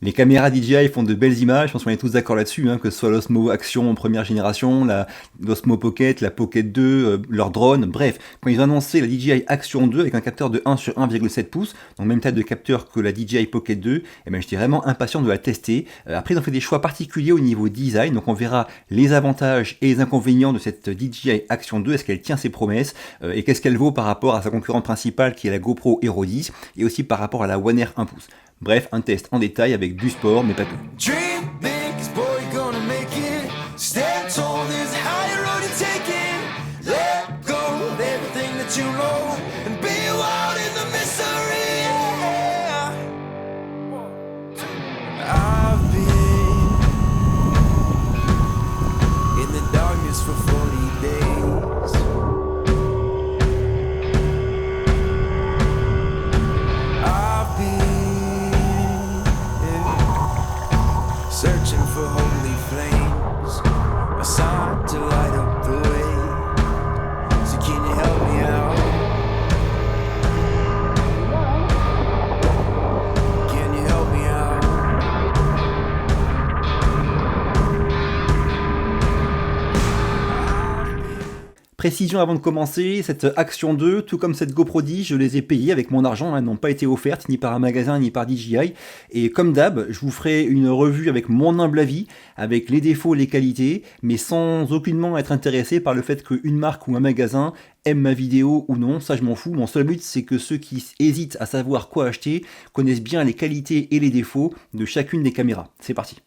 Les caméras DJI font de belles images, je pense qu'on est tous d'accord là-dessus, hein, que ce soit l'Osmo Action première génération, l'Osmo Pocket, la Pocket 2, leur drone, bref. Quand ils ont annoncé la DJI Action 2 avec un capteur de 1 sur 1,7 pouces, donc même taille de capteur que la DJI Pocket 2, eh ben, j'étais vraiment impatient de la tester. Après, ils ont fait des choix particuliers au niveau design, donc on verra les avantages et les inconvénients de cette DJI Action 2, est-ce qu'elle tient ses promesses, et qu'est-ce qu'elle vaut par rapport à sa concurrente principale qui est la GoPro Hero 10, et aussi par rapport à la One Air 1 pouce. Bref, un test en détail avec du sport, mais pas que. Dream big, 'cause boy, you're gonna make it. Stand tall, there's a higher road to take it. Let go of everything that you know and be wild in the mystery. Yeah. I've been in the darkness for 40 days. I've been searching for holy flames, a sign to light up the way. So can you help me out? Can you help me out? Précision avant de commencer, cette Action 2, tout comme cette GoPro 10, je les ai payées avec mon argent, elles n'ont pas été offertes ni par un magasin ni par DJI. Et comme d'hab, je vous ferai une revue avec mon humble avis, avec les défauts, les qualités, mais sans aucunement être intéressé par le fait qu'une marque ou un magasin aime ma vidéo ou non, ça je m'en fous. Mon seul but c'est que ceux qui hésitent à savoir quoi acheter connaissent bien les qualités et les défauts de chacune des caméras. C'est parti.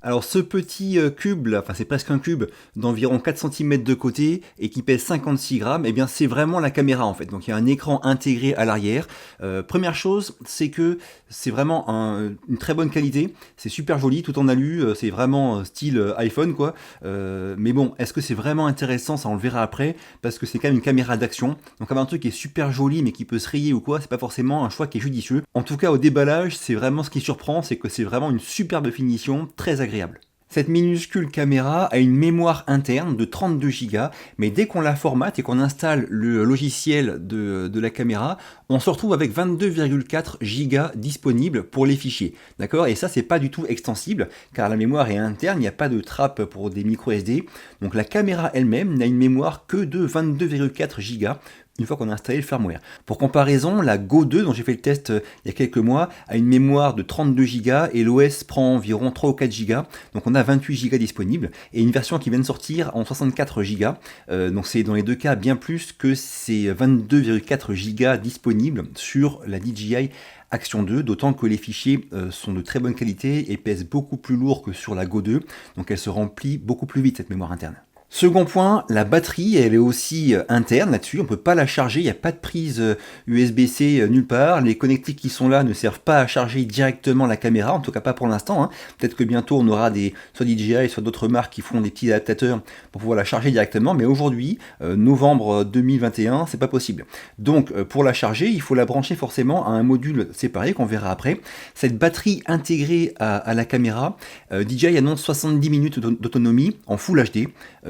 Alors ce petit cube là, enfin c'est presque un cube d'environ 4 cm de côté et qui pèse 56 grammes, et bien c'est vraiment la caméra en fait. Donc il y a un écran intégré à l'arrière. Première chose, c'est que c'est vraiment une très bonne qualité, c'est super joli, tout en alu, c'est vraiment style iPhone quoi. Mais bon, est-ce que c'est vraiment intéressant, ça on le verra après, parce que c'est quand même une caméra d'action. Donc avoir un truc qui est super joli mais qui peut se rayer ou quoi, c'est pas forcément un choix qui est judicieux. En tout cas au déballage, c'est vraiment ce qui surprend, c'est que c'est vraiment une superbe finition, très agréable. Cette minuscule caméra a une mémoire interne de 32 Go, mais dès qu'on la formate et qu'on installe le logiciel de la caméra, on se retrouve avec 22,4 Go disponibles pour les fichiers. D'accord ? Et ça, c'est pas du tout extensible, car la mémoire est interne, il n'y a pas de trappe pour des micro SD. Donc la caméra elle-même n'a une mémoire que de 22,4 Go. Une fois qu'on a installé le firmware. Pour comparaison, la Go 2, dont j'ai fait le test il y a quelques mois, a une mémoire de 32 Go et l'OS prend environ 3 ou 4 Go. Donc on a 28 Go disponibles et une version qui vient de sortir en 64 Go. Donc c'est dans les deux cas bien plus que ces 22,4 Go disponibles sur la DJI Action 2, d'autant que les fichiers sont de très bonne qualité et pèsent beaucoup plus lourd que sur la Go 2. Donc elle se remplit beaucoup plus vite cette mémoire interne. Second point, la batterie, elle est aussi interne là-dessus, on ne peut pas la charger, il n'y a pas de prise USB-C nulle part, les connectiques qui sont là ne servent pas à charger directement la caméra, en tout cas pas pour l'instant, hein. Peut-être que bientôt on aura soit DJI, soit d'autres marques qui feront des petits adaptateurs pour pouvoir la charger directement, mais aujourd'hui, novembre 2021, c'est pas possible. Donc pour la charger, il faut la brancher forcément à un module séparé qu'on verra après. Cette batterie intégrée à la caméra, DJI annonce 70 minutes d'autonomie en Full HD.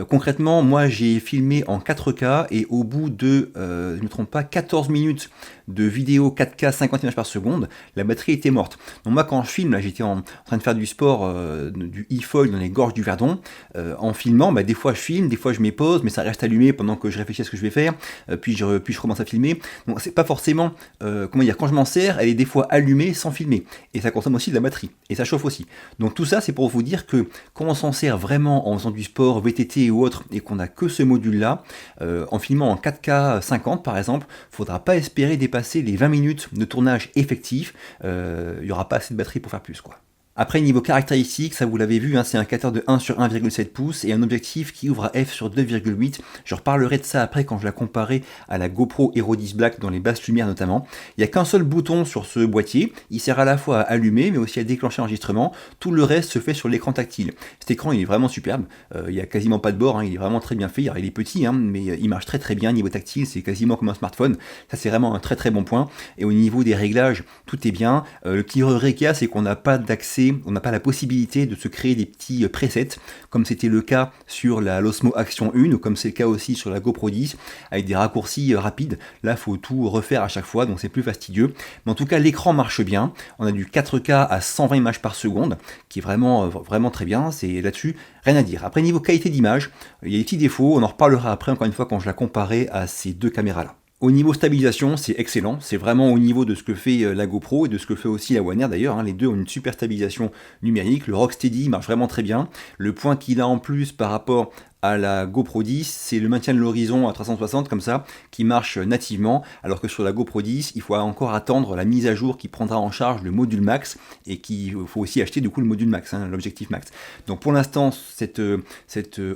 Concrètement, moi j'ai filmé en 4K et au bout de, je ne me trompe pas, 14 minutes de vidéo 4K 50 images par seconde, la batterie était morte. Donc moi quand je filme, là j'étais en train de faire du sport, du e-foil dans les gorges du Verdon, en filmant, des fois je filme, des fois je mets pause, mais ça reste allumé pendant que je réfléchis à ce que je vais faire, puis je commence à filmer. Donc c'est pas forcément, quand je m'en sers, elle est des fois allumée sans filmer. Et ça consomme aussi de la batterie, et ça chauffe aussi. Donc tout ça c'est pour vous dire que quand on s'en sert vraiment en faisant du sport, VTT ou autre, et qu'on n'a que ce module-là, en filmant en 4K 50 par exemple, il ne faudra pas espérer dépasser les 20 minutes de tournage effectif, il n'y aura pas assez de batterie pour faire plus quoi. Après, niveau caractéristiques, ça vous l'avez vu, hein, c'est un capteur de 1 sur 1,7 pouces et un objectif qui ouvre à f sur 2,8. Je reparlerai de ça après quand je la comparerai à la GoPro Hero 10 Black dans les basses lumières notamment. Il n'y a qu'un seul bouton sur ce boîtier, il sert à la fois à allumer mais aussi à déclencher l'enregistrement. Tout le reste se fait sur l'écran tactile. Cet écran il est vraiment superbe, il n'y a quasiment pas de bord, hein, il est vraiment très bien fait. Alors, il est petit, hein, mais il marche très très bien. Niveau tactile, c'est quasiment comme un smartphone. Ça c'est vraiment un très très bon point. Et au niveau des réglages, tout est bien. Le petit regret qu'il y a, c'est qu'on n'a pas d'accès côté, on n'a pas la possibilité de se créer des petits presets, comme c'était le cas sur la l'Osmo Action 1, ou comme c'est le cas aussi sur la GoPro 10, avec des raccourcis rapides. Là, il faut tout refaire à chaque fois, donc c'est plus fastidieux. Mais en tout cas, l'écran marche bien. On a du 4K à 120 images par seconde, qui est vraiment très bien. C'est là-dessus, rien à dire. Après, niveau qualité d'image, il y a des petits défauts. On en reparlera après, encore une fois, quand je la comparerai à ces deux caméras-là. Au niveau stabilisation, c'est excellent, c'est vraiment au niveau de ce que fait la GoPro et de ce que fait aussi la One Air d'ailleurs, hein. Les deux ont une super stabilisation numérique, le Rocksteady marche vraiment très bien. Le point qu'il a en plus par rapport à la GoPro 10, c'est le maintien de l'horizon à 360 comme ça, qui marche nativement, alors que sur la GoPro 10, il faut encore attendre la mise à jour qui prendra en charge le module max, et qu'il faut aussi acheter du coup le module max, hein, l'objectif max. Donc pour l'instant, cette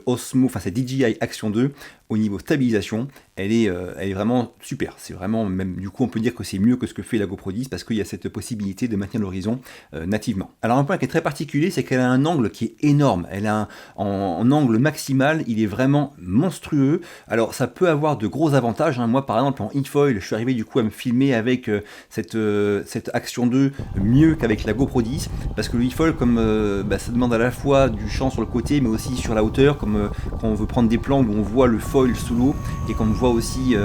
Osmo, enfin cette DJI Action 2, au niveau stabilisation, elle est vraiment super. C'est vraiment, même du coup, on peut dire que c'est mieux que ce que fait la GoPro 10 parce qu'il y a cette possibilité de maintenir l'horizon nativement. Alors un point qui est très particulier, c'est qu'elle a un angle qui est énorme. Elle a en angle maximal, il est vraiment monstrueux. Alors ça peut avoir de gros avantages, hein. Moi par exemple en in-foil, je suis arrivé du coup à me filmer avec cette Action 2 mieux qu'avec la GoPro 10 parce que le in-foil, comme ça demande à la fois du champ sur le côté mais aussi sur la hauteur, comme quand on veut prendre des plans où on voit le foil sous l'eau et qu'on voit aussi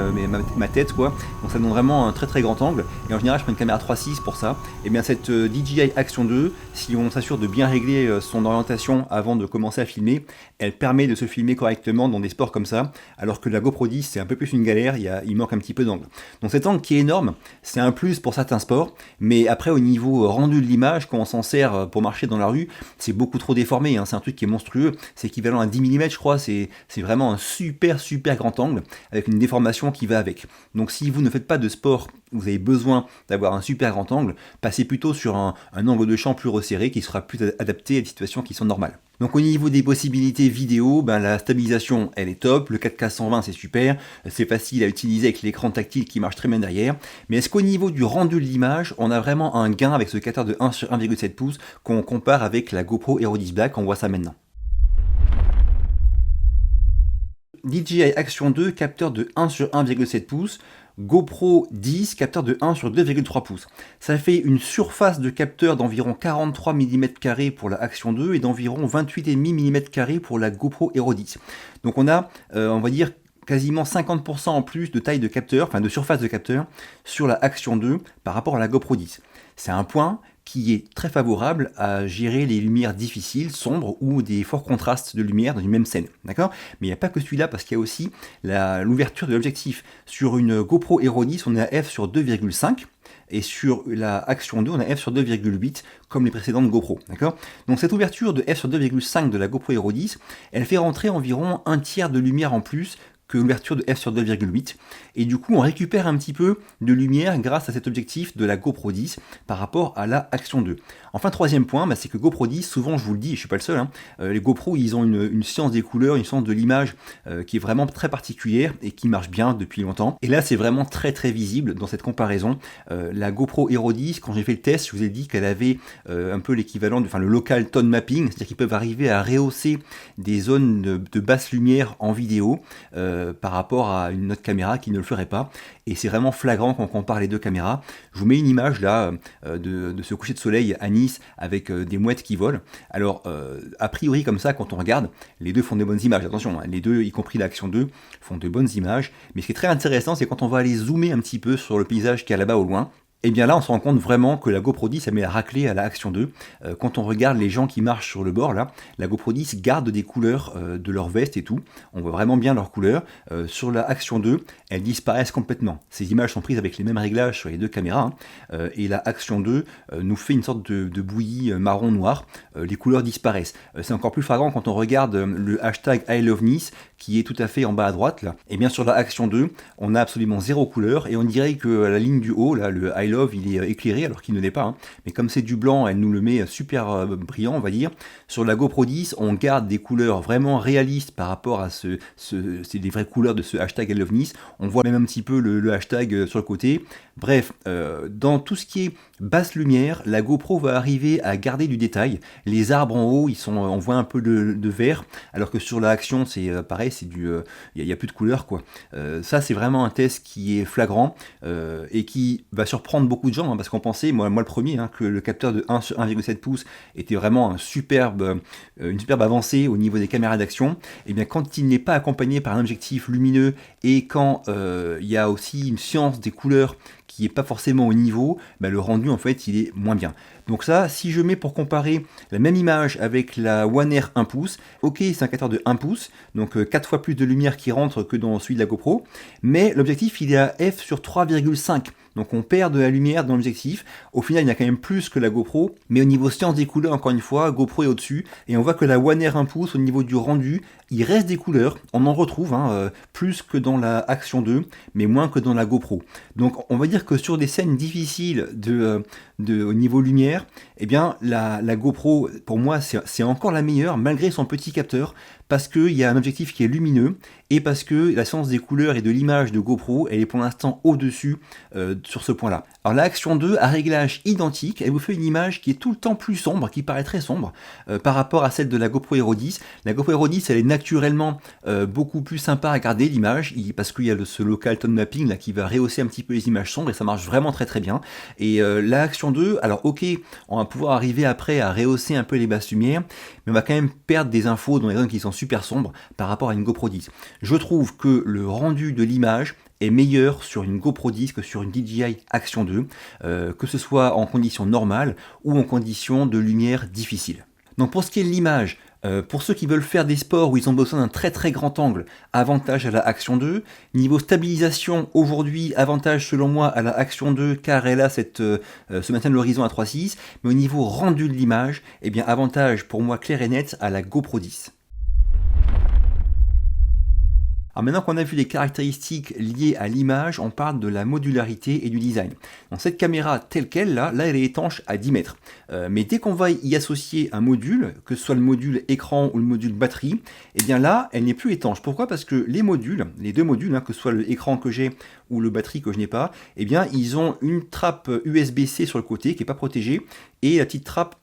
ma tête quoi, donc ça donne vraiment un très très grand angle, et en général je prends une caméra 3.6 pour ça. Et bien cette DJI Action 2, si on s'assure de bien régler son orientation avant de commencer à filmer, elle permet de se filmer correctement dans des sports comme ça, alors que la GoPro 10 c'est un peu plus une galère, il manque un petit peu d'angle. Donc cet angle qui est énorme, c'est un plus pour certains sports, mais après au niveau rendu de l'image, quand on s'en sert pour marcher dans la rue, c'est beaucoup trop déformé, hein. C'est un truc qui est monstrueux, c'est équivalent à 10 mm je crois, c'est vraiment un super grand angle avec une déformation qui va avec. Donc si vous ne faites pas de sport, vous avez besoin d'avoir un super grand angle, passez plutôt sur un angle de champ plus resserré qui sera plus adapté à des situations qui sont normales. Donc au niveau des possibilités vidéo, la stabilisation elle est top, le 4K 120 c'est super, c'est facile à utiliser avec l'écran tactile qui marche très bien derrière, mais est-ce qu'au niveau du rendu de l'image, on a vraiment un gain avec ce capteur de 1 sur 1,7 pouces qu'on compare avec la GoPro Hero 10 Black? On voit ça maintenant. DJI Action 2, capteur de 1 sur 1,7 pouces, GoPro 10, capteur de 1 sur 2,3 pouces. Ça fait une surface de capteur d'environ 43 mm² pour la Action 2 et d'environ 28,5 mm² pour la GoPro Hero 10. Donc on a, on va dire, quasiment 50% en plus de taille de capteur, enfin de surface de capteur, sur la Action 2 par rapport à la GoPro 10. C'est un point qui est très favorable à gérer les lumières difficiles, sombres ou des forts contrastes de lumière dans une même scène. D'accord ? Mais il n'y a pas que celui-là, parce qu'il y a aussi l'ouverture de l'objectif. Sur une GoPro Hero 10, on est à f sur 2,5. Et sur la Action 2, on a f sur 2,8 comme les précédentes GoPro. D'accord ? Donc cette ouverture de f sur 2,5 de la GoPro Hero 10, elle fait rentrer environ un tiers de lumière en plus que l'ouverture de f sur 2,8, et du coup on récupère un petit peu de lumière grâce à cet objectif de la GoPro 10 par rapport à la Action 2. Enfin, troisième point, c'est que GoPro 10, souvent je vous le dis, et je suis pas le seul, hein, les GoPro ils ont une science des couleurs, une science de l'image qui est vraiment très particulière et qui marche bien depuis longtemps. Et là c'est vraiment très visible dans cette comparaison. La GoPro Hero 10, quand j'ai fait le test, je vous ai dit qu'elle avait un peu l'équivalent de, le local tone mapping, c'est-à-dire qu'ils peuvent arriver à rehausser des zones de basse lumière en vidéo par rapport à une autre caméra qui ne le ferait pas, et c'est vraiment flagrant quand on compare les deux caméras. Je vous mets une image là de ce coucher de soleil à Nice avec des mouettes qui volent. Alors a priori comme ça, quand on regarde, les deux font de bonnes images, attention, hein, les deux, y compris l'Action 2, font de bonnes images, mais ce qui est très intéressant, c'est quand on va aller zoomer un petit peu sur le paysage qui est là-bas au loin, et bien là on se rend compte vraiment que la GoPro 10 elle met la raclée à la Action 2. Quand on regarde les gens qui marchent sur le bord là, la GoPro 10 garde des couleurs de leur veste et tout, on voit vraiment bien leurs couleurs. Sur la Action 2, elles disparaissent complètement. Ces images sont prises avec les mêmes réglages sur les deux caméras, hein, et la Action 2 nous fait une sorte de bouillie marron-noir, les couleurs disparaissent. C'est encore plus flagrant quand on regarde le hashtag I Love Nice qui est tout à fait en bas à droite là. Et bien sur la Action 2, on a absolument zéro couleur, et on dirait que la ligne du haut là, le I Love il est éclairé alors qu'il ne l'est pas, hein. Mais comme c'est du blanc, elle nous le met super brillant on va dire. Sur la GoPro 10, on garde des couleurs vraiment réalistes par rapport à c'est les vraies couleurs de ce hashtag I Love Nice. On voit même un petit peu le hashtag sur le côté. Bref, dans tout ce qui est basse lumière, la GoPro va arriver à garder du détail. Les arbres en haut, on voit un peu de vert, alors que sur la Action, c'est pareil, il y a plus de couleur, quoi. Ça, c'est vraiment un test qui est flagrant et qui va surprendre beaucoup de gens, hein, parce qu'on pensait, moi le premier, hein, que le capteur de 1 sur 1,7 pouces était vraiment une superbe avancée au niveau des caméras d'action. Et bien, quand il n'est pas accompagné par un objectif lumineux et quand il y a aussi une science des couleurs qui n'est pas forcément au niveau, bah, le rendu en fait il est moins bien. Donc ça, si je mets pour comparer la même image avec la One Air 1 pouce, ok, c'est un capteur de 1 pouce, donc 4 fois plus de lumière qui rentre que dans celui de la GoPro, mais l'objectif il est à f sur 3,5. Donc on perd de la lumière dans l'objectif. Au final, il y a quand même plus que la GoPro, mais au niveau science des couleurs, encore une fois, GoPro est au-dessus. Et on voit que la One Air 1 pouce, au niveau du rendu, il reste des couleurs. On en retrouve plus que dans la Action 2, mais moins que dans la GoPro. Donc on va dire que sur des scènes difficiles au niveau lumière, eh bien la GoPro, pour moi, c'est encore la meilleure, malgré son petit capteur, parce qu'il y a un objectif qui est lumineux, et parce que la science des couleurs et de l'image de GoPro, elle est pour l'instant au-dessus sur ce point-là. Alors la Action 2, à réglage identique, elle vous fait une image qui est tout le temps plus sombre, qui paraît très sombre, par rapport à celle de la GoPro Hero 10. La GoPro Hero 10, elle est naturellement beaucoup plus sympa à regarder, l'image, parce qu'il y a ce local tone mapping là, qui va rehausser un petit peu les images sombres, et ça marche vraiment très très bien. Et la Action 2, alors ok, on va pouvoir arriver après à rehausser un peu les basses lumières, mais on va quand même perdre des infos dans les zones qui sont super sombres par rapport à une GoPro 10. Je trouve que le rendu de l'image est meilleur sur une GoPro 10 que sur une DJI Action 2, que ce soit en conditions normales ou en conditions de lumière difficile. Donc pour ce qui est de l'image, pour ceux qui veulent faire des sports où ils ont besoin d'un très très grand angle, avantage à la Action 2. Niveau stabilisation, aujourd'hui, avantage selon moi à la Action 2 car elle a ce maintien de l'horizon à 3.6, mais au niveau rendu de l'image, eh bien avantage pour moi clair et net à la GoPro 10. Alors maintenant qu'on a vu les caractéristiques liées à l'image, on parle de la modularité et du design. Donc cette caméra telle qu'elle, là elle est étanche à 10 mètres. Mais dès qu'on va y associer un module, que ce soit le module écran ou le module batterie, et bien là, elle n'est plus étanche. Pourquoi ? Parce que les deux modules, que ce soit l'écran que j'ai ou le batterie que je n'ai pas, eh bien ils ont une trappe USB-C sur le côté qui n'est pas protégée, et la petite trappe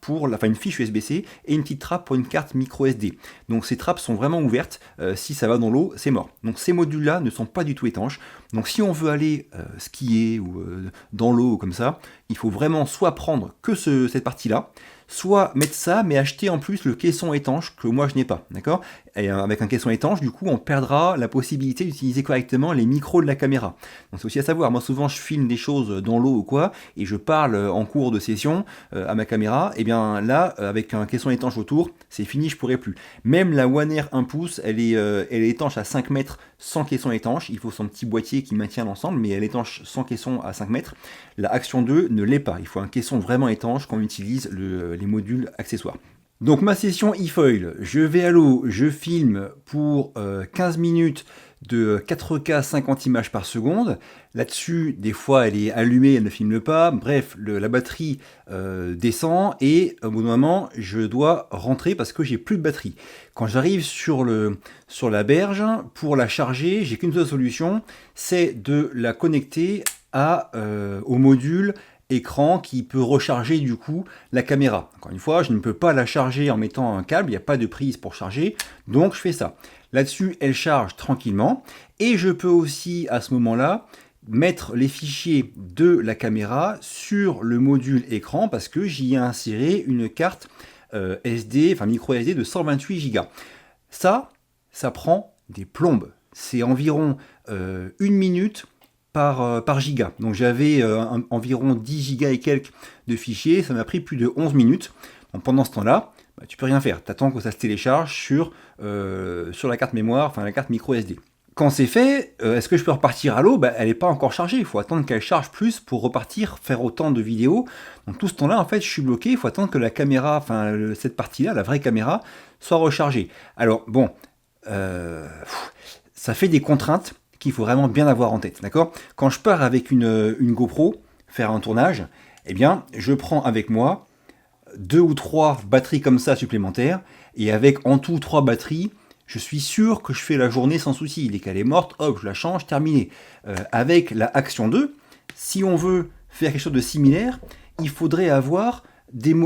une fiche USB-C et une petite trappe pour une carte micro SD. Donc ces trappes sont vraiment ouvertes, si ça va dans l'eau, c'est mort. Donc ces modules-là ne sont pas du tout étanches. Donc si on veut aller skier ou dans l'eau comme ça, il faut vraiment soit prendre que cette partie-là, soit mettre ça, mais acheter en plus le caisson étanche que moi je n'ai pas, d'accord ? Et avec un caisson étanche, du coup, on perdra la possibilité d'utiliser correctement les micros de la caméra. Donc c'est aussi à savoir, moi souvent je filme des choses dans l'eau ou quoi, et je parle en cours de session à ma caméra, et bien là, avec un caisson étanche autour, c'est fini, je pourrai plus. Même la One Air 1 pouce, elle est étanche à 5 mètres sans caisson étanche, il faut son petit boîtier qui maintient l'ensemble, mais elle est étanche sans caisson à 5 mètres. La Action 2 ne l'est pas, il faut un caisson vraiment étanche quand on utilise les modules accessoires. Donc ma session e-foil, je vais à l'eau, je filme pour 15 minutes de 4K 50 images par seconde. Là-dessus, des fois elle est allumée, elle ne filme pas. Bref, la batterie descend et au bout d'un moment, je dois rentrer parce que j'ai plus de batterie. Quand j'arrive sur la berge, pour la charger, j'ai qu'une seule solution, c'est de la connecter au module écran qui peut recharger du coup la caméra. Encore une fois, je ne peux pas la charger en mettant un câble, il n'y a pas de prise pour charger, donc je fais ça. Là-dessus, elle charge tranquillement, et je peux aussi à ce moment-là mettre les fichiers de la caméra sur le module écran parce que j'y ai inséré une carte micro SD de 128 Go. Ça prend des plombes. C'est environ 1 minute par giga. Donc j'avais environ 10 gigas et quelques de fichiers, ça m'a pris plus de 11 minutes. Donc pendant ce temps-là, tu peux rien faire. Tu attends que ça se télécharge sur la carte mémoire, la carte micro SD. Quand c'est fait, est-ce que je peux repartir à l'eau ? Elle n'est pas encore chargée, il faut attendre qu'elle charge plus pour repartir, faire autant de vidéos. Donc tout ce temps-là, en fait, je suis bloqué, il faut attendre que la caméra, cette partie-là, la vraie caméra, soit rechargée. Alors bon, ça fait des contraintes qu'il faut vraiment bien avoir en tête, d'accord ? Quand je pars avec une GoPro faire un tournage, eh bien, je prends avec moi 2 ou 3 batteries comme ça supplémentaires, et avec en tout 3 batteries, je suis sûr que je fais la journée sans souci. Dès qu'elle est morte, hop, je la change, terminé. Avec la Action 2, si on veut faire quelque chose de similaire, il faudrait avoir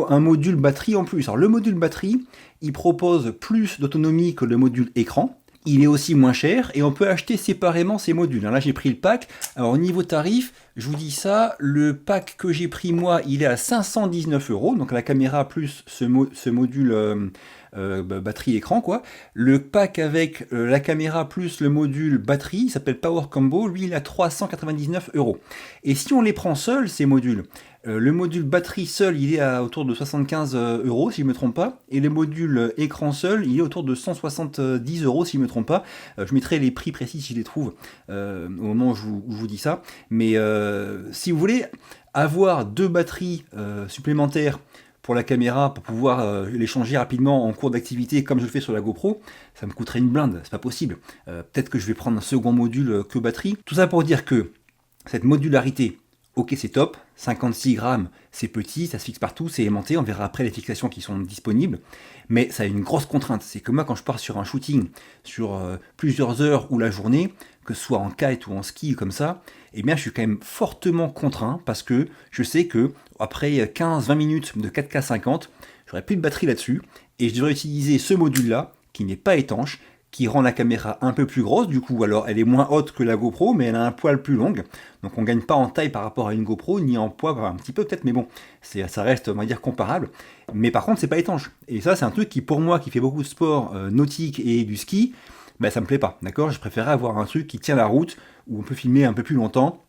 un module batterie en plus. Alors le module batterie, il propose plus d'autonomie que le module écran. Il est aussi moins cher et on peut acheter séparément ces modules. Alors là, j'ai pris le pack. Alors au niveau tarif, je vous dis ça, le pack que j'ai pris moi, il est à 519 €. Donc la caméra plus ce module batterie écran quoi. Le pack avec la caméra plus le module batterie, il s'appelle Power Combo, lui il est à 399 €. Et si on les prend seuls ces modules, le module batterie seul, il est à autour de 75 € si je ne me trompe pas, et le module écran seul, il est autour de 170 € si je ne me trompe pas. Je mettrai les prix précis si je les trouve au moment où je vous dis ça. Mais si vous voulez avoir 2 batteries supplémentaires pour la caméra, pour pouvoir les changer rapidement en cours d'activité comme je le fais sur la GoPro, ça me coûterait une blinde, c'est pas possible. Peut-être que je vais prendre un second module que batterie. Tout ça pour dire que cette modularité, ok c'est top, 56 grammes c'est petit, ça se fixe partout, c'est aimanté, on verra après les fixations qui sont disponibles, mais ça a une grosse contrainte, c'est que moi quand je pars sur un shooting, sur plusieurs heures ou la journée, que ce soit en kite ou en ski comme ça, eh bien je suis quand même fortement contraint parce que je sais que après 15-20 minutes de 4K 50, j'aurai plus de batterie là-dessus et je devrais utiliser ce module-là qui n'est pas étanche, qui rend la caméra un peu plus grosse, du coup, alors elle est moins haute que la GoPro, mais elle a un poil plus long, donc on gagne pas en taille par rapport à une GoPro, ni en poids, un petit peu peut-être, mais bon, ça reste, on va dire, comparable, mais par contre, c'est pas étanche, et ça, c'est un truc qui, pour moi, qui fait beaucoup de sport nautique et du ski, ben, ça me plaît pas, d'accord? Je préférais avoir un truc qui tient la route, où on peut filmer un peu plus longtemps,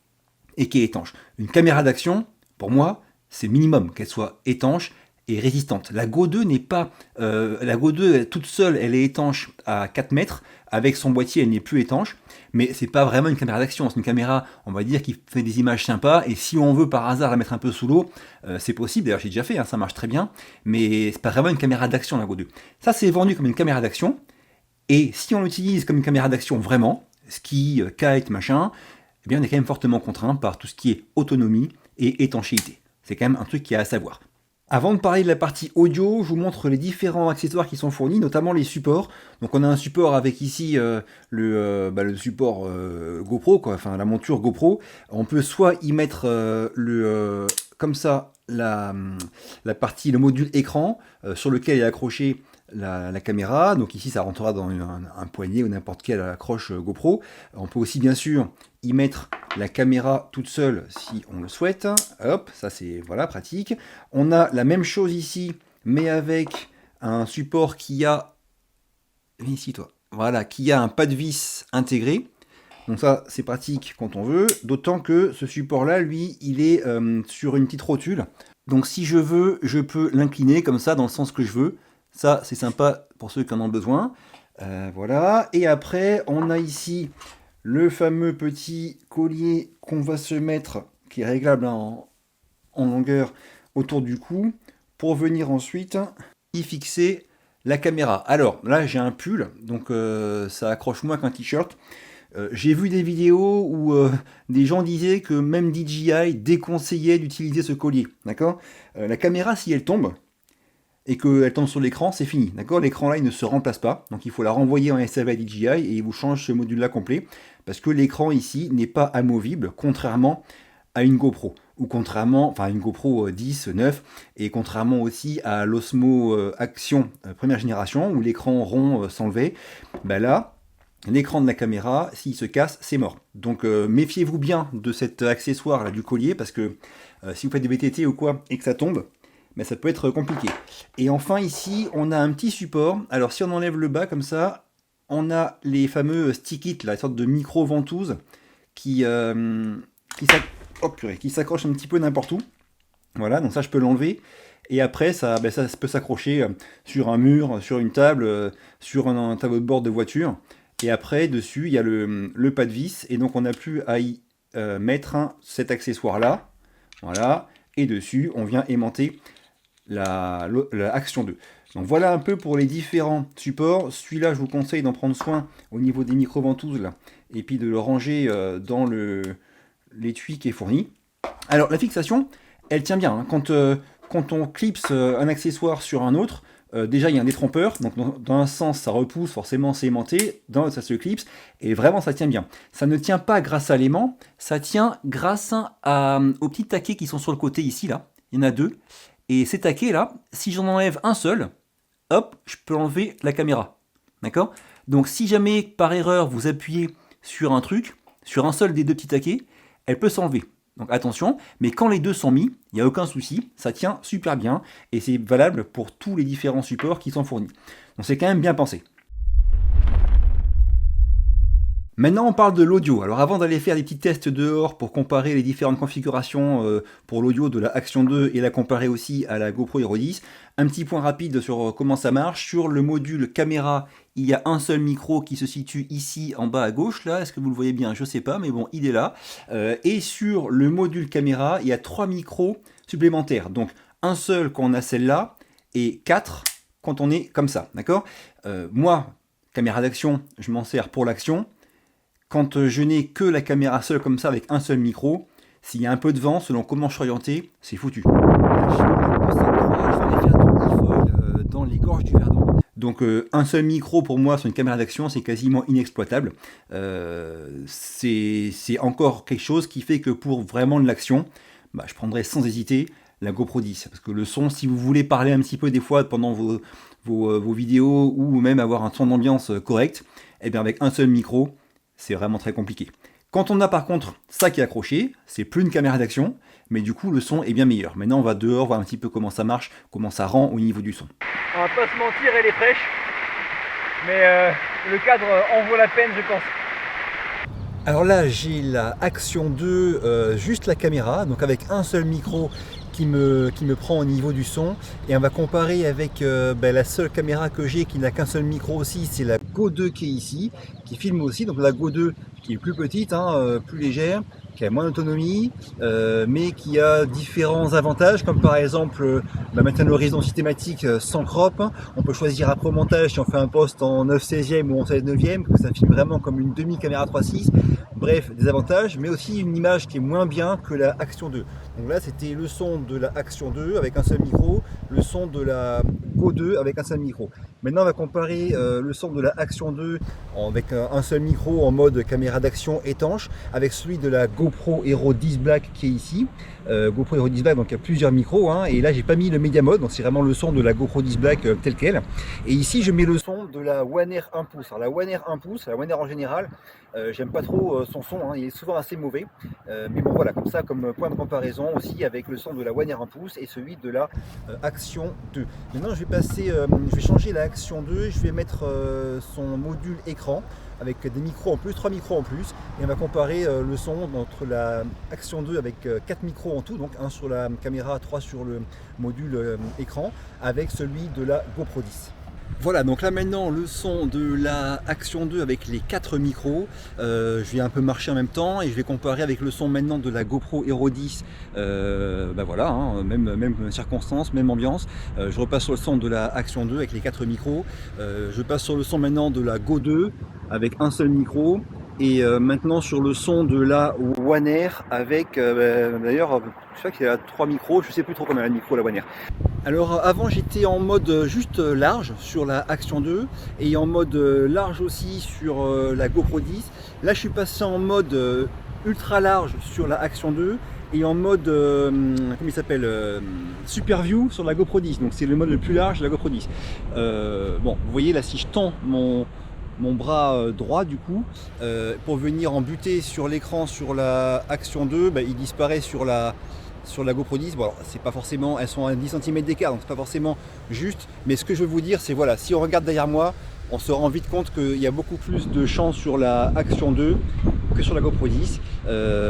et qui est étanche. Une caméra d'action, pour moi, c'est minimum qu'elle soit étanche, et résistante. La Go 2 n'est pas... la Go 2 toute seule, elle est étanche à 4 mètres. Avec son boîtier, elle n'est plus étanche. Mais c'est pas vraiment une caméra d'action. C'est une caméra, on va dire, qui fait des images sympas. Et si on veut par hasard la mettre un peu sous l'eau, c'est possible. D'ailleurs, j'ai déjà fait, hein, ça marche très bien. Mais c'est pas vraiment une caméra d'action, la Go 2. Ça, c'est vendu comme une caméra d'action. Et si on l'utilise comme une caméra d'action vraiment, ski, kite, machin, eh bien, on est quand même fortement contraint par tout ce qui est autonomie et étanchéité. C'est quand même un truc qui est à savoir. Avant de parler de la partie audio, je vous montre les différents accessoires qui sont fournis, notamment les supports. Donc on a un support avec ici le support GoPro, quoi, enfin la monture GoPro. On peut soit y mettre comme ça la partie, le module écran sur lequel est accroché la caméra. Donc ici ça rentrera dans un poignet ou n'importe quelle accroche GoPro. On peut aussi bien sûr y mettre la caméra toute seule si on le souhaite. Hop, ça c'est voilà pratique. On a la même chose ici, mais avec un support qui a... Viens ici toi. Voilà, qui a un pas de vis intégré. Donc ça c'est pratique quand on veut. D'autant que ce support-là, lui, il est sur une petite rotule. Donc si je veux, je peux l'incliner comme ça dans le sens que je veux. Ça c'est sympa pour ceux qui en ont besoin. Voilà. Et après, on a ici le fameux petit collier qu'on va se mettre, qui est réglable en longueur autour du cou, pour venir ensuite y fixer la caméra. Alors là j'ai un pull, donc ça accroche moins qu'un t-shirt. J'ai vu des vidéos où des gens disaient que même DJI déconseillait d'utiliser ce collier. D'accord ? La caméra, si elle tombe, et qu'elle tombe sur l'écran, c'est fini. D'accord ? L'écran là, il ne se remplace pas. Donc il faut la renvoyer en SAV à DJI et il vous change ce module là complet. Parce que l'écran ici n'est pas amovible, contrairement à une GoPro. Ou contrairement, enfin une GoPro 10, 9, et contrairement aussi à l'Osmo Action première génération, où l'écran rond s'enlevait. Ben là, l'écran de la caméra, s'il se casse, c'est mort. Donc méfiez-vous bien de cet accessoire là du collier, parce que si vous faites des VTT ou quoi, et que ça tombe, mais ça peut être compliqué. Et enfin ici, on a un petit support. Alors si on enlève le bas comme ça, on a les fameux stick-it, la sorte de micro-ventouse qui s'accroche un petit peu n'importe où. Voilà, donc ça je peux l'enlever. Et après, ça peut s'accrocher sur un mur, sur une table, sur un tableau de bord de voiture. Et après, dessus, il y a le pas de vis. Et donc on n'a plus à y mettre cet accessoire-là. Voilà. Et dessus, on vient aimanter la Action 2. Donc voilà un peu pour les différents supports. Celui-là, je vous conseille d'en prendre soin au niveau des micro-ventouses là, et puis de le ranger dans l'étui qui est fourni. Alors la fixation, elle tient bien. Hein. Quand on clipse un accessoire sur un autre, déjà il y a un détrompeur, donc dans un sens ça repousse, forcément c'est aimanté, dans l'autre ça se clipse, et vraiment ça tient bien. Ça ne tient pas grâce à l'aimant, ça tient grâce aux petits taquets qui sont sur le côté ici, là, il y en a 2, et ces taquets là, si j'en enlève un seul, hop, je peux enlever la caméra, d'accord? Donc si jamais par erreur vous appuyez sur un truc, sur un seul des 2 petits taquets, elle peut s'enlever. Donc attention, mais quand les 2 sont mis, il n'y a aucun souci, ça tient super bien, et c'est valable pour tous les différents supports qui sont fournis. Donc c'est quand même bien pensé. Maintenant on parle de l'audio. Alors avant d'aller faire des petits tests dehors pour comparer les différentes configurations pour l'audio de la Action 2 et la comparer aussi à la GoPro Hero 10, un petit point rapide sur comment ça marche. Sur le module caméra, il y a un seul micro qui se situe ici en bas à gauche, là, est-ce que vous le voyez bien? Je sais pas, mais bon, il est là. Et sur le module caméra, il y a 3 micros supplémentaires. Donc un seul quand on a celle-là et 4 quand on est comme ça, d'accord? Moi, caméra d'action, je m'en sers pour l'action. Quand je n'ai que la caméra seule comme ça avec un seul micro, s'il y a un peu de vent, selon comment je suis orienté, c'est foutu. Dans les gorges du Verdon. Donc un seul micro pour moi sur une caméra d'action, c'est quasiment inexploitable. C'est encore quelque chose qui fait que pour vraiment de l'action, je prendrais sans hésiter la GoPro 10. Parce que le son, si vous voulez parler un petit peu des fois pendant vos vidéos ou même avoir un son d'ambiance correct, eh bien avec un seul micro, c'est vraiment très compliqué. Quand on a par contre ça qui est accroché, c'est plus une caméra d'action, mais du coup le son est bien meilleur. Maintenant on va dehors voir un petit peu comment ça marche, comment ça rend au niveau du son. On va pas se mentir, elle est fraîche, mais le cadre en vaut la peine je pense. Alors là j'ai la Action 2, juste la caméra, donc avec un seul micro qui me prend au niveau du son, et on va comparer avec la seule caméra que j'ai qui n'a qu'un seul micro aussi, c'est la Go 2 qui est ici, qui filme aussi, donc la Go 2 qui est plus petite, plus légère, qui a moins d'autonomie, mais qui a différents avantages, comme par exemple mettre un horizon systématique sans crop. On peut choisir après au montage si on fait un post en 9/16e ou en 16/9e, parce que ça filme vraiment comme une demi-caméra 3.6. Bref, des avantages, mais aussi une image qui est moins bien que la Action 2. Donc là, c'était le son de la Action 2 avec un seul micro, le son de la Go 2 avec un seul micro. Maintenant, on va comparer le son de la Action 2 avec un seul micro en mode caméra d'action étanche avec celui de la GoPro Hero 10 Black qui est ici. GoPro Hero 10 Black, donc il y a plusieurs micros, et là j'ai pas mis le Media Mode, donc c'est vraiment le son de la GoPro 10 Black tel quel. Et ici je mets le son de la One Air 1 pouce. Alors la One Air 1 pouce, la One Air en général, j'aime pas trop son son, il est souvent assez mauvais. Mais bon voilà, comme ça, comme point de comparaison aussi avec le son de la One Air 1 pouce et celui de la Action 2. Maintenant je vais changer la Action 2, je vais mettre son module écran avec des micros en plus, 3 micros en plus, et on va comparer le son entre la Action 2 avec 4 micros en tout, donc 1 sur la caméra, 3 sur le module écran, avec celui de la GoPro 10. Voilà, donc là maintenant le son de la Action 2 avec les 4 micros, je vais un peu marcher en même temps et je vais comparer avec le son maintenant de la GoPro Hero 10, voilà, même circonstance, même ambiance. Je repasse sur le son de la Action 2 avec les 4 micros, je passe sur le son maintenant de la Go 2 avec un seul micro. Et maintenant sur le son de la One Air avec, d'ailleurs, je sais qu'il y a 3 micros, je sais plus trop combien il y a de micros la One Air. Alors avant j'étais en mode juste large sur la Action 2 et en mode large aussi sur la GoPro 10. Là je suis passé en mode ultra large sur la Action 2 et en mode, comment il s'appelle, Super View sur la GoPro 10. Donc c'est le mode le plus large de la GoPro 10. Bon, vous voyez là si je tends mon bras droit du coup pour venir en buter sur l'écran sur la Action 2, il disparaît sur la GoPro 10. Bon, alors, c'est pas forcément, elles sont à 10 cm d'écart, donc c'est pas forcément juste, mais ce que je veux vous dire c'est voilà, si on regarde derrière moi, on se rend vite compte qu'il y a beaucoup plus de champ sur la Action 2 que sur la GoPro 10.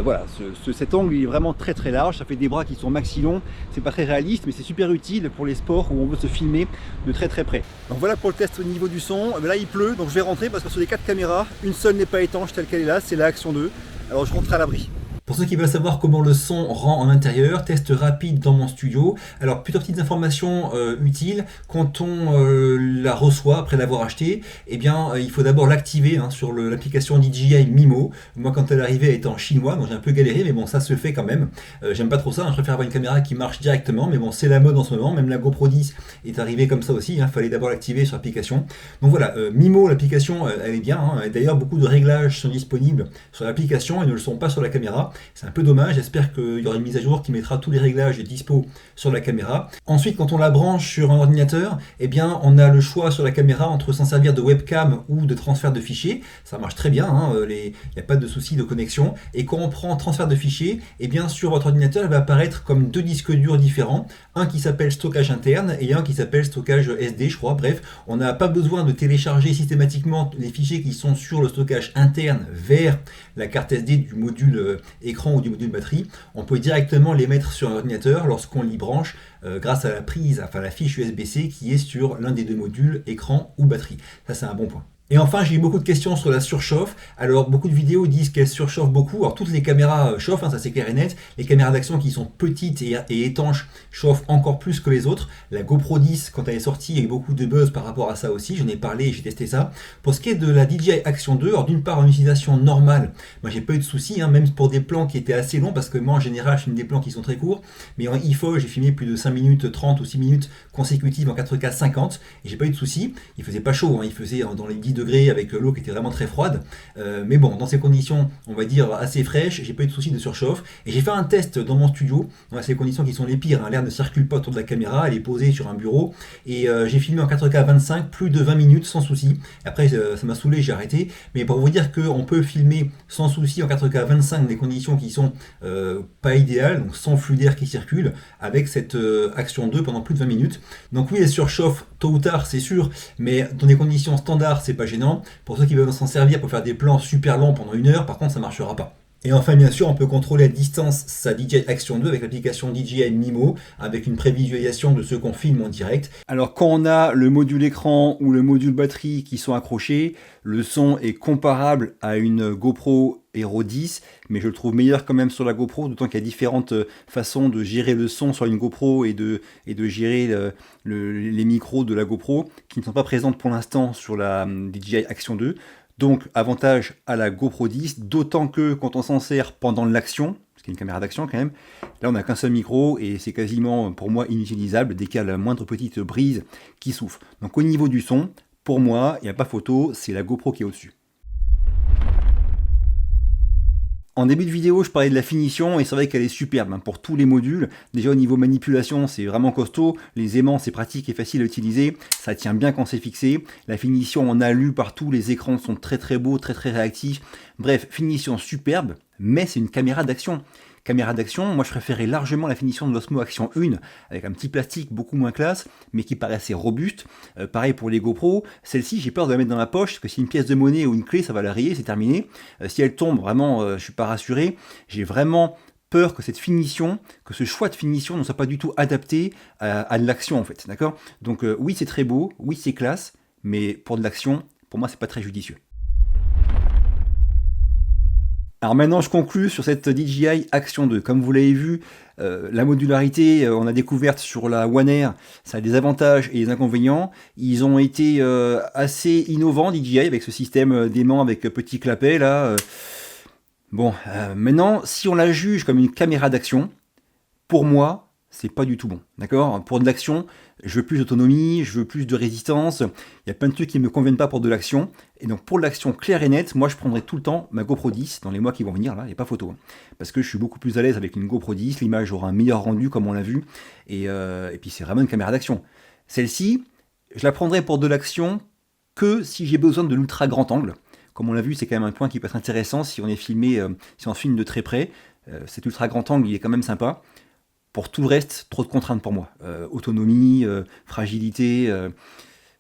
Voilà, cet angle il est vraiment très très large, ça fait des bras qui sont maxi longs, c'est pas très réaliste mais c'est super utile pour les sports où on veut se filmer de très très près. Donc voilà pour le test au niveau du son. Là il pleut, donc je vais rentrer parce que sur les 4 caméras, une seule n'est pas étanche telle qu'elle est là, c'est la Action 2, alors je rentre à l'abri. Pour ceux qui veulent savoir comment le son rend en intérieur, test rapide dans mon studio. Alors, plusieurs petites informations utiles. Quand on la reçoit après l'avoir acheté, eh bien, il faut d'abord l'activer sur l'application DJI Mimo. Moi, quand elle arrivait, elle était en chinois, donc j'ai un peu galéré, mais bon, ça se fait quand même. J'aime pas trop ça, je préfère avoir une caméra qui marche directement, mais bon, c'est la mode en ce moment. Même la GoPro 10 est arrivée comme ça aussi. Fallait d'abord l'activer sur l'application. Donc voilà, Mimo, l'application, elle est bien. D'ailleurs, beaucoup de réglages sont disponibles sur l'application et ne le sont pas sur la caméra. C'est un peu dommage, j'espère qu'il y aura une mise à jour qui mettra tous les réglages dispo sur la caméra. Ensuite, quand on la branche sur un ordinateur, eh bien, on a le choix sur la caméra entre s'en servir de webcam ou de transfert de fichiers. Ça marche très bien, il n'y a pas de souci de connexion. Et quand on prend transfert de fichiers, eh bien, sur votre ordinateur, il va apparaître comme deux disques durs différents. Un qui s'appelle stockage interne et un qui s'appelle stockage SD, je crois. Bref, on n'a pas besoin de télécharger systématiquement les fichiers qui sont sur le stockage interne vers la carte SD du module écran ou du module batterie. On peut directement les mettre sur un ordinateur lorsqu'on l'y branche grâce à la fiche USB-C qui est sur l'un des deux modules écran ou batterie. Ça, c'est un bon point. Et enfin, j'ai eu beaucoup de questions sur la surchauffe. Alors, beaucoup de vidéos disent qu'elle surchauffe beaucoup. Alors, toutes les caméras chauffent, ça c'est clair et net. Les caméras d'action qui sont petites et étanches chauffent encore plus que les autres. La GoPro 10, quand elle est sortie, il y a eu beaucoup de buzz par rapport à ça aussi. J'en ai parlé et j'ai testé ça. Pour ce qui est de la DJI Action 2, alors d'une part, en utilisation normale, moi j'ai pas eu de soucis, même pour des plans qui étaient assez longs, parce que moi en général, je filme des plans qui sont très courts. Mais en IFO, j'ai filmé plus de 5 minutes 30 ou 6 minutes consécutives en 4K 50 et j'ai pas eu de soucis. Il faisait pas chaud, il faisait dans les 10 degrés avec l'eau qui était vraiment très froide. Mais bon, dans ces conditions, on va dire assez fraîches, j'ai pas eu de soucis de surchauffe. Et j'ai fait un test dans mon studio, dans ces conditions qui sont les pires. L'air ne circule pas autour de la caméra, elle est posée sur un bureau. Et j'ai filmé en 4K 25 plus de 20 minutes sans souci. Après, ça m'a saoulé, j'ai arrêté. Mais pour vous dire qu'on peut filmer sans souci en 4K 25 des conditions qui sont pas idéales, donc sans flux d'air qui circule, avec cette Action 2 pendant plus de 20 minutes. Donc oui, elle surchauffe tôt ou tard, c'est sûr, mais dans des conditions standards, c'est pas gênant. Pour ceux qui veulent s'en servir pour faire des plans super longs pendant 1 heure, par contre, ça marchera pas. Et enfin, bien sûr, on peut contrôler à distance sa DJI Action 2 avec l'application DJI Mimo, avec une prévisualisation de ce qu'on filme en direct. Alors, quand on a le module écran ou le module batterie qui sont accrochés, le son est comparable à une GoPro Hero 10, mais je le trouve meilleur quand même sur la GoPro, d'autant qu'il y a différentes façons de gérer le son sur une GoPro et de gérer les micros de la GoPro qui ne sont pas présentes pour l'instant sur la DJI Action 2. Donc, avantage à la GoPro 10, d'autant que quand on s'en sert pendant l'action, parce qu'il y a une caméra d'action quand même, là on n'a qu'un seul micro et c'est quasiment pour moi inutilisable dès qu'il y a la moindre petite brise qui souffle. Donc au niveau du son, pour moi, il n'y a pas photo, c'est la GoPro qui est au-dessus. En début de vidéo, je parlais de la finition et c'est vrai qu'elle est superbe pour tous les modules. Déjà au niveau manipulation, c'est vraiment costaud. Les aimants, c'est pratique et facile à utiliser. Ça tient bien quand c'est fixé. La finition en alu partout, les écrans sont très très beaux, très très réactifs. Bref, finition superbe, mais c'est une caméra d'action. Caméra d'action, moi je préférais largement la finition de l'Osmo Action 1 avec un petit plastique beaucoup moins classe mais qui paraissait robuste. Pareil pour les GoPro, celle-ci j'ai peur de la mettre dans la poche parce que si une pièce de monnaie ou une clé ça va la rayer, c'est terminé. Si elle tombe, vraiment je suis pas rassuré. J'ai vraiment peur que cette finition, que ce choix de finition ne soit pas du tout adapté à de l'action en fait, d'accord. Donc oui c'est très beau, oui c'est classe, mais pour de l'action, pour moi c'est pas très judicieux. Alors maintenant je conclus sur cette DJI Action 2. Comme vous l'avez vu, la modularité, on a découvert sur la One Air, ça a des avantages et des inconvénients. Ils ont été assez innovants DJI avec ce système d'aimant avec petit clapet là. Bon, maintenant si on la juge comme une caméra d'action, pour moi c'est pas du tout bon, d'accord. Pour de l'action, je veux plus d'autonomie, je veux plus de résistance, il y a plein de trucs qui ne me conviennent pas pour de l'action, et donc pour l'action claire et nette, moi je prendrai tout le temps ma GoPro 10 dans les mois qui vont venir, là, il n'y a pas photo, parce que je suis beaucoup plus à l'aise avec une GoPro 10, l'image aura un meilleur rendu comme on l'a vu, et puis c'est vraiment une caméra d'action. Celle-ci, je la prendrai pour de l'action que si j'ai besoin de l'ultra grand angle. Comme on l'a vu, c'est quand même un point qui peut être intéressant si on est filmé, si on filme de très près. Cet ultra grand angle, il est quand même sympa. Pour tout le reste, trop de contraintes pour moi. Autonomie, fragilité.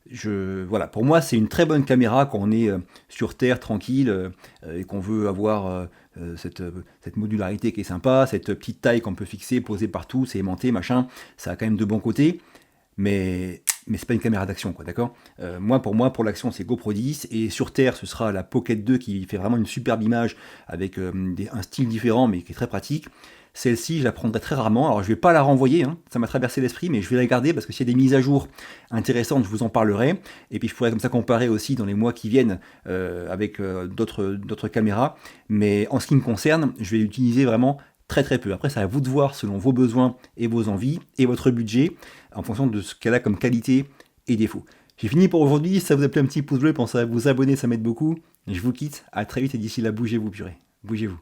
Voilà. Pour moi, c'est une très bonne caméra quand on est sur Terre, tranquille, et qu'on veut avoir cette modularité qui est sympa, cette petite taille qu'on peut fixer, poser partout, c'est aimanté, machin. Ça a quand même de bons côtés. Mais mais c'est pas une caméra d'action, quoi, d'accord. Pour moi, pour l'action, c'est GoPro 10, et sur Terre, ce sera la Pocket 2 qui fait vraiment une superbe image avec un style différent, mais qui est très pratique. Celle-ci, je la prendrai très rarement. Alors, je vais pas la renvoyer, hein, ça m'a traversé l'esprit, mais je vais la garder parce que s'il y a des mises à jour intéressantes, je vous en parlerai. Et puis, je pourrais comme ça comparer aussi dans les mois qui viennent avec d'autres caméras. Mais en ce qui me concerne, je vais l'utiliser vraiment très très peu. Après, c'est à vous de voir selon vos besoins et vos envies et votre budget en fonction de ce qu'elle a comme qualité et défaut. J'ai fini pour aujourd'hui. Si ça vous a plu, un petit pouce bleu, pensez à vous abonner, ça m'aide beaucoup. Je vous quitte. À très vite et d'ici là, bougez-vous, purée. Bougez-vous.